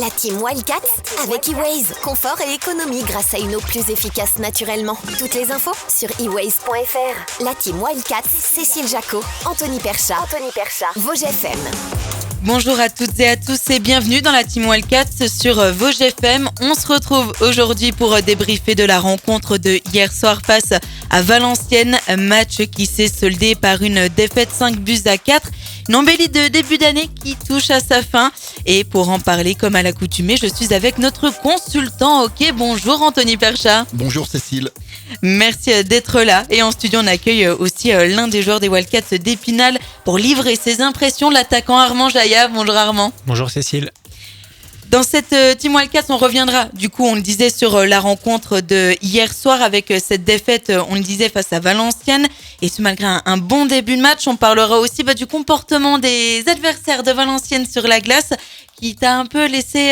La team Wildcats avec eWays. Confort et économie grâce à une eau plus efficace naturellement. Toutes les infos sur eways.fr. La team Wildcats, Cécile Jacot, Anthony Perchat, Vosges FM. Bonjour à toutes et à tous et bienvenue dans la team Wildcats sur Vosges FM. On se retrouve aujourd'hui pour débriefer de la rencontre de hier soir face à Valenciennes. Match qui s'est soldé par une défaite 5-4. Une embellie de début d'année qui touche à sa fin. Et pour en parler, comme à l'accoutumée, je suis avec notre consultant hockey. Bonjour Anthony Perchat. Bonjour Cécile. Merci d'être là. Et en studio, on accueille aussi l'un des joueurs des Wildcats d'Épinal pour livrer ses impressions, l'attaquant Armand Jaïa. Bonjour Armand. Bonjour Cécile. Dans cette Team Wildcats, on reviendra, du coup, on le disait, sur la rencontre de hier soir avec cette défaite, on le disait, face à Valenciennes. Et ce, malgré un bon début de match, on parlera aussi du comportement des adversaires de Valenciennes sur la glace qui t'a un peu laissé...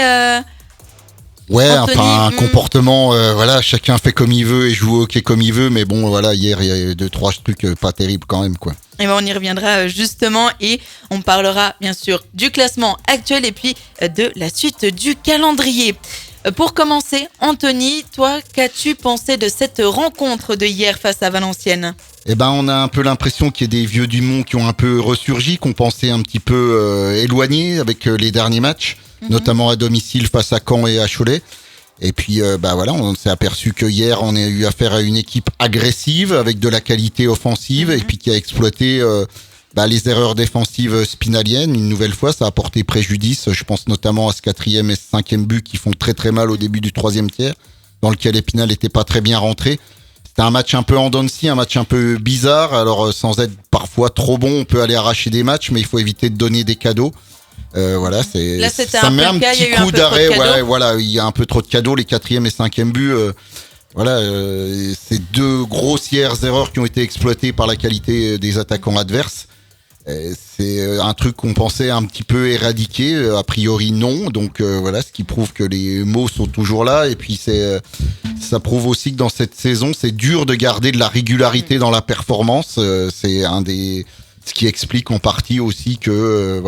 Ouais, Anthony, un comportement, voilà, chacun fait comme il veut et joue au hockey comme il veut, mais bon, voilà, hier, il y a eu 2-3 trucs pas terribles quand même, quoi. Et on y reviendra justement et on parlera bien sûr du classement actuel et puis de la suite du calendrier. Pour commencer, Anthony, toi, qu'as-tu pensé de cette rencontre de hier face à Valenciennes ? Eh ben, on a un peu l'impression qu'il y a des vieux du monde qui ont un peu ressurgi, qu'on pensait un petit peu éloignés avec les derniers matchs, notamment à domicile face à Caen et à Cholet. Et puis, voilà, on s'est aperçu que hier, on a eu affaire à une équipe agressive avec de la qualité offensive et puis qui a exploité les erreurs défensives spinaliennes. Une nouvelle fois, ça a porté préjudice. Je pense notamment à ce 4e et ce 5e but qui font très très mal au début du 3e tiers, dans lequel Épinal n'était pas très bien rentré. C'était un match un peu en dents de scie, un match un peu bizarre. Alors, sans être parfois trop bon, on peut aller arracher des matchs, mais il faut éviter de donner des cadeaux. Voilà, Là, ça met un petit coup d'arrêt. Ouais, voilà, il y a un peu trop de cadeaux. Les 4e et 5e buts, c'est deux grossières erreurs qui ont été exploitées par la qualité des attaquants adverses. C'est un truc qu'on pensait un petit peu éradiquer, a priori non. Donc voilà, ce qui prouve que les mots sont toujours là. Et puis ça prouve aussi que dans cette saison, c'est dur de garder de la régularité dans la performance. C'est ce qui explique en partie aussi que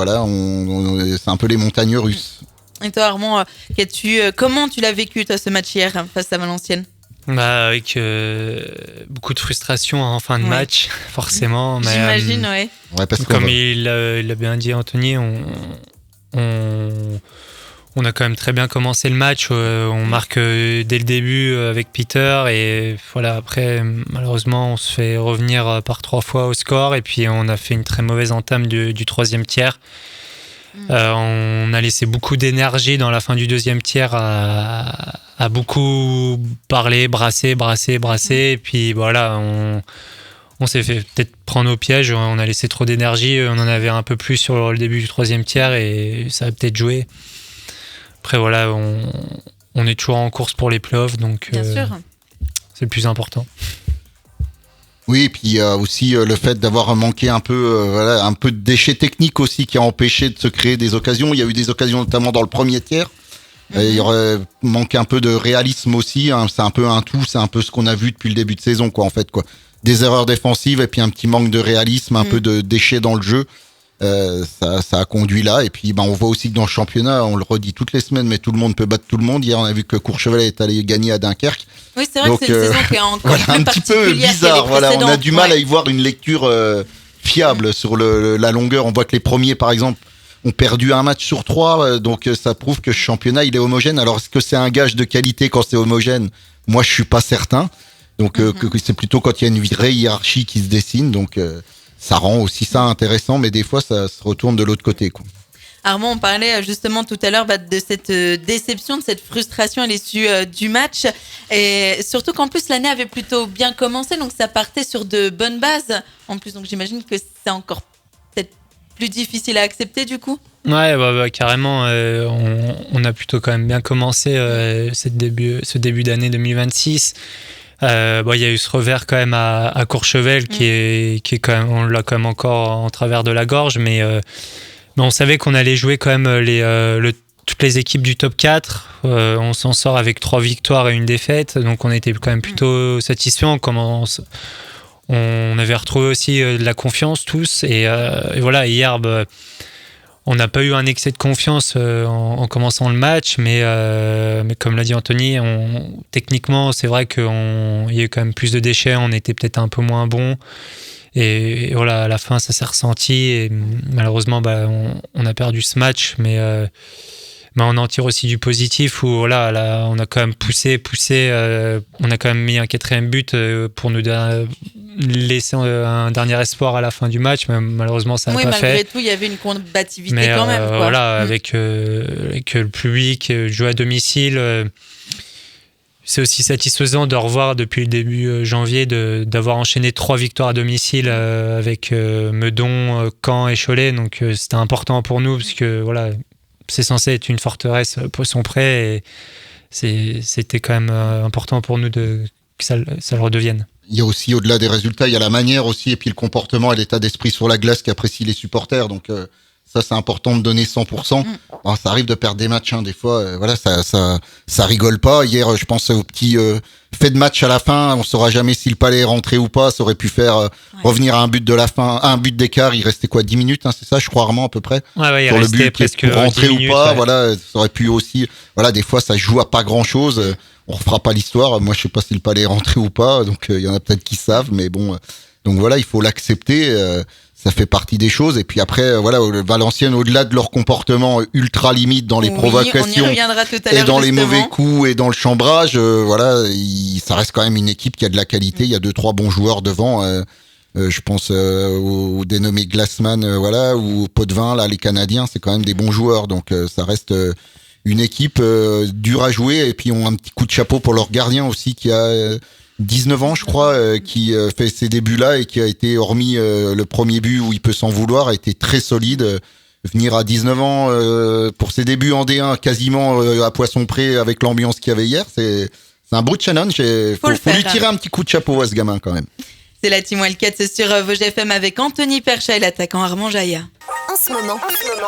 c'est un peu les montagnes russes. Et toi Armand, comment tu l'as vécu toi ce match hier face à Valenciennes ? Avec beaucoup de frustration en fin de match, forcément. Mais, j'imagine, ouais. Parce comme il l'a bien dit Anthony, on a quand même très bien commencé le match. On marque dès le début avec Peter et voilà, après malheureusement on se fait revenir par 3 fois au score et puis on a fait une très mauvaise entame du 3e tiers. On a laissé beaucoup d'énergie dans la fin du 2e tiers à beaucoup parler, brasser et puis voilà, on s'est fait peut-être prendre au piège, on a laissé trop d'énergie, on en avait un peu plus sur le début du 3e tiers et ça a peut-être joué. Après voilà, on est toujours en course pour les playoffs, donc bien sûr. C'est le plus important. Oui, et puis il y a aussi le fait d'avoir manqué un peu de déchets techniques aussi qui a empêché de se créer des occasions. Il y a eu des occasions notamment dans le 1er tiers. Il y aurait manqué un peu de réalisme aussi. Hein. C'est un peu un tout, c'est un peu ce qu'on a vu depuis le début de saison, quoi, en fait, quoi. Des erreurs défensives et puis un petit manque de réalisme, un peu de déchets dans le jeu. Ça a conduit là. Et puis on voit aussi que dans le championnat, on le redit toutes les semaines, mais tout le monde peut battre tout le monde. Hier, on a vu que Courchevel est allé gagner à Dunkerque. Oui, c'est vrai. Donc, que c'est une saison qui est encore plus un petit peu bizarre. Voilà, on a du mal à y voir une lecture fiable sur la longueur. On voit que les premiers, par exemple, ont perdu un match sur 3. Donc ça prouve que ce championnat, il est homogène. Alors, est-ce que c'est un gage de qualité quand c'est homogène ? Moi, je suis pas certain. Donc que c'est plutôt quand il y a une vraie hiérarchie qui se dessine. Donc ça rend aussi ça intéressant, mais des fois, ça se retourne de l'autre côté, quoi. Armand, on parlait justement tout à l'heure de cette déception, de cette frustration à l'issue du match. Et surtout qu'en plus, l'année avait plutôt bien commencé, donc ça partait sur de bonnes bases. En plus, donc j'imagine que c'est encore peut-être plus difficile à accepter du coup. Ouais, carrément. On a plutôt quand même bien commencé ce début d'année 2026. Il y a eu ce revers quand même à Courchevel qui est quand même, on l'a quand même encore en travers de la gorge, mais on savait qu'on allait jouer quand même toutes les équipes du top 4. On s'en sort avec 3 victoires et 1 défaite, donc on était quand même plutôt satisfaits. On avait retrouvé aussi de la confiance tous et voilà, hier On n'a pas eu un excès de confiance en commençant le match, mais comme l'a dit Anthony, techniquement, c'est vrai qu'il y a eu quand même plus de déchets, on était peut-être un peu moins bon. Et voilà, à la fin, ça s'est ressenti. Et malheureusement, on a perdu ce match, mais on en tire aussi du positif où voilà, là, on a quand même poussé. On a quand même mis un 4e but pour nous laisser un dernier espoir à la fin du match, mais malheureusement ça n'a pas fait. Oui, malgré tout, il y avait une combativité quand même. Quoi. Voilà, avec le public, jouer à domicile, c'est aussi satisfaisant de revoir depuis le début janvier d'avoir enchaîné 3 victoires à domicile avec Meudon, Caen et Cholet. Donc c'était important pour nous parce que voilà, c'est censé être une forteresse Poisson-Pré et c'était quand même important pour nous que ça le redevienne. Il y a aussi, au-delà des résultats, il y a la manière aussi, et puis le comportement et l'état d'esprit sur la glace qu'apprécient les supporters. Donc ça, c'est important de donner 100%. Alors, ça arrive de perdre des matchs, des fois. Voilà, ça rigole pas. Hier, je pense au petit fait de match à la fin. On saura jamais si le Palais est rentré ou pas. Ça aurait pu faire revenir à un but de la fin, à un but d'écart. Il restait 10 minutes, c'est ça, je crois, Armand, à peu près. Ouais, sur le but, presque pour rentrer minutes, ou pas. Ouais. Voilà, ça aurait pu aussi. Voilà, des fois, ça joue à pas grand-chose. On refera pas l'histoire. Moi, je sais pas si le Palais est rentré ou pas. Donc, il y en a peut-être qui savent, mais bon. Donc voilà, il faut l'accepter. Ça fait partie des choses. Et puis après, voilà, Valenciennes, au-delà de leur comportement ultra limite dans les provocations on y reviendra tout à l'heure, et dans les justement. mauvais coups et dans le chambrage, voilà, ça reste quand même une équipe qui a de la qualité. Il y a 2-3 bons joueurs devant. Je pense aux dénommés Glassman, voilà, ou Potvin, là, les Canadiens, c'est quand même des bons joueurs. Donc ça reste une équipe dure à jouer. Et puis on a un petit coup de chapeau pour leur gardien aussi qui a 19 ans, je crois, qui fait ses débuts-là et qui a été, hormis le premier but où il peut s'en vouloir, a été très solide. Venir à 19 ans pour ses débuts en D1, quasiment à Poisson-Pré avec l'ambiance qu'il y avait hier, c'est un beau challenge. Faut lui tirer un petit coup de chapeau à ce gamin quand même. C'est la Team Wildcats sur Vosges FM avec Anthony Percha et l'attaquant Armand Jailla. En ce moment,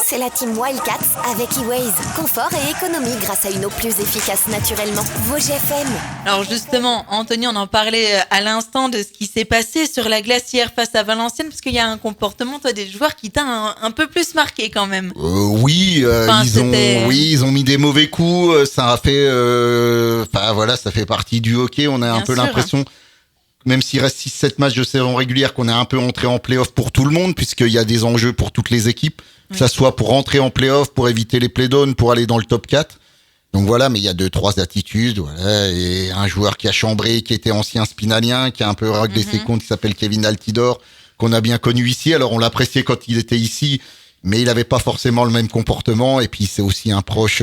c'est la Team Wildcats avec E-Ways. Confort et économie grâce à une eau plus efficace naturellement. Vosges FM. Alors justement, Anthony, on en parlait à l'instant de ce qui s'est passé sur la glace hier face à Valenciennes, parce qu'il y a un comportement, toi, des joueurs qui t'a un peu plus marqué quand même. Oui, ils ont mis des mauvais coups. Ça a fait, voilà, ça fait partie du hockey. On a un peu l'impression. Même s'il reste 6-7 matchs de saison régulière, qu'on est un peu entré en play-off pour tout le monde, puisqu'il y a des enjeux pour toutes les équipes, que ça soit pour rentrer en play-off, pour éviter les play-downs, pour aller dans le top 4. Donc voilà, mais il y a 2-3 attitudes, voilà, et un joueur qui a chambré, qui était ancien spinalien, qui a un peu réglé ses comptes, qui s'appelle Kevin Altidore, qu'on a bien connu ici. Alors on l'appréciait quand il était ici, mais il avait pas forcément le même comportement, et puis c'est aussi un proche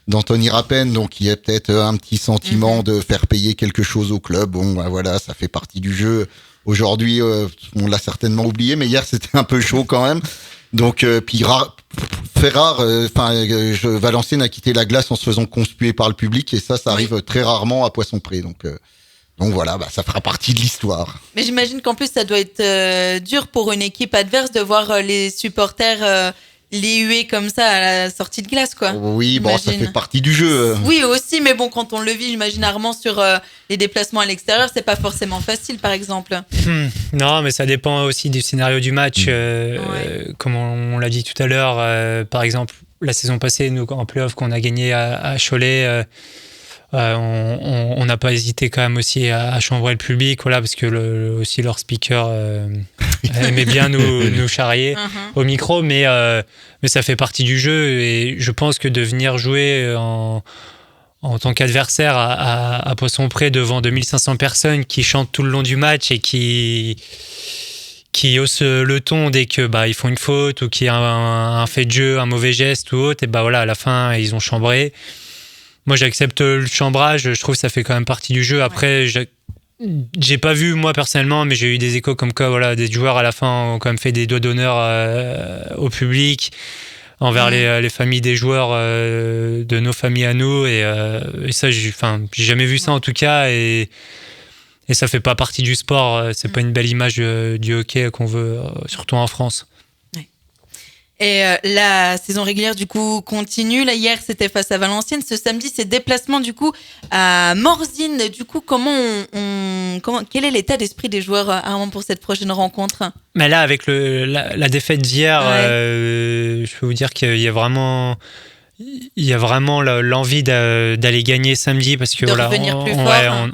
d'Anthony Rappen, donc il y a peut-être un petit sentiment de faire payer quelque chose au club. Bon, voilà, ça fait partie du jeu. Aujourd'hui, on l'a certainement oublié, mais hier c'était un peu chaud quand même. Donc, puis Valenciennes a quitté la glace en se faisant conspuer par le public, et ça arrive très rarement à Poisson-Pré. Donc voilà, ça fera partie de l'histoire. Mais j'imagine qu'en plus, ça doit être dur pour une équipe adverse de voir les supporters les huer comme ça à la sortie de glace, quoi. Oui, ça fait partie du jeu. Oui, aussi, mais bon, quand on le vit, j'imagine, Armand, sur les déplacements à l'extérieur, c'est pas forcément facile, par exemple. Non, mais ça dépend aussi du scénario du match. Comme on l'a dit tout à l'heure, par exemple, la saison passée, nous, en play-off qu'on a gagné à Cholet, on n'a pas hésité quand même aussi à chambrer le public, voilà, parce que aussi leur speaker aimait bien nous charrier au micro, mais ça fait partie du jeu, et je pense que de venir jouer en tant qu'adversaire à Poisson-Pré devant 2500 personnes qui chantent tout le long du match et qui haussent le ton dès que ils font une faute ou qu'il y a un fait de jeu, un mauvais geste ou autre, et voilà, à la fin ils ont chambré. Moi, j'accepte le chambrage. Je trouve que ça fait quand même partie du jeu. Après, j'ai pas vu, moi, personnellement, mais j'ai eu des échos comme quoi, voilà, des joueurs, à la fin, ont quand même fait des doigts d'honneur au public, envers les familles des joueurs, de nos familles à nous. Et ça, j'ai jamais vu ça, en tout cas. Et ça fait pas partie du sport. C'est pas une belle image du hockey qu'on veut, surtout en France. Et la saison régulière du coup continue. Là hier c'était face à Valenciennes. Ce samedi c'est déplacement du coup à Morzine. Du coup quel est l'état d'esprit des joueurs Armand pour cette prochaine rencontre? Mais là avec la défaite d'hier, je peux vous dire qu'il y a vraiment l'envie d'aller gagner samedi parce que revenir plus fort.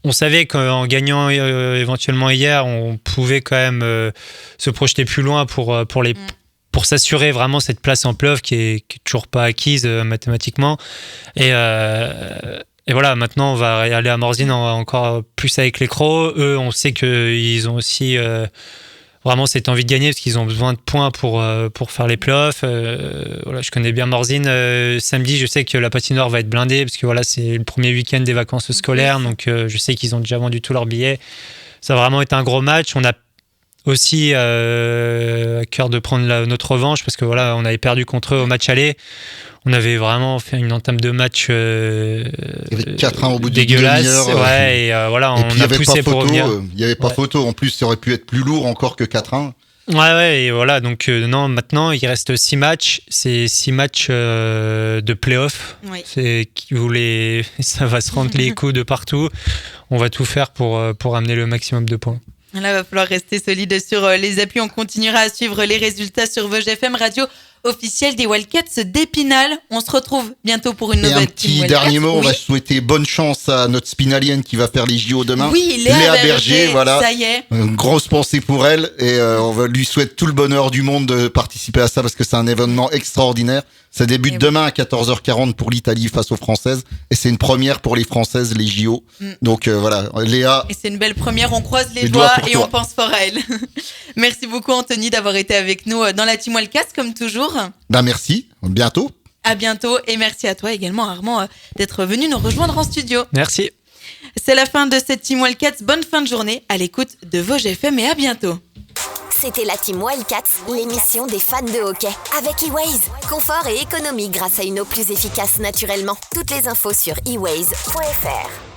On savait qu'en gagnant éventuellement hier, on pouvait quand même se projeter plus loin pour s'assurer vraiment cette place en play-off qui est toujours pas acquise mathématiquement. Et voilà, maintenant on va aller à Morzine encore plus avec les Crocs. Eux, on sait qu'ils ont aussi vraiment cette envie de gagner parce qu'ils ont besoin de points pour faire les playoffs. Voilà, je connais bien Morzine. Samedi, je sais que la patinoire va être blindée parce que voilà, c'est le premier week-end des vacances scolaires, donc je sais qu'ils ont déjà vendu tous leurs billets. Ça va vraiment être un gros match. On a aussi à cœur de prendre notre revanche parce que voilà, on avait perdu contre eux au match aller. On avait vraiment fait une entame de match il y avait 4-1 au bout d'une dégueulasse. demi-heure. Ouais, et voilà, on a poussé pour revenir. Il n'y avait pas photo. En plus, ça aurait pu être plus lourd encore que 4-1. Ouais, et voilà. Donc, non, maintenant, il reste 6 matchs. C'est 6 matchs de play-off. Oui. Ça va se rendre les coups de partout. On va tout faire pour amener le maximum de points. Là, il va falloir rester solide sur les appuis. On continuera à suivre les résultats sur Vosges FM, radio officielle des Wildcats d'Épinal. On se retrouve bientôt pour une nouvelle Team Wildcats. Dernier mot, on va souhaiter bonne chance à notre spinalienne qui va faire les JO demain. Oui, Léa Berger, voilà. Ça y est. Une grosse pensée pour elle et on va lui souhaiter tout le bonheur du monde de participer à ça parce que c'est un événement extraordinaire. Ça débute demain à 14h40 pour l'Italie face aux Françaises et c'est une première pour les Françaises, les JO. Donc voilà, Léa. Et c'est une belle première, on croise les doigts et on pense fort à elle. Merci beaucoup Anthony d'avoir été avec nous dans la Team Wildcats comme toujours. Merci, bientôt. À bientôt et merci à toi également Armand d'être venu nous rejoindre en studio. Merci. C'est la fin de cette Team Wildcats, bonne fin de journée à l'écoute de Vosges FM et à bientôt. C'était la Team Wildcats, l'émission des fans de hockey. Avec eWays, confort et économie grâce à une eau plus efficace naturellement. Toutes les infos sur eways.fr.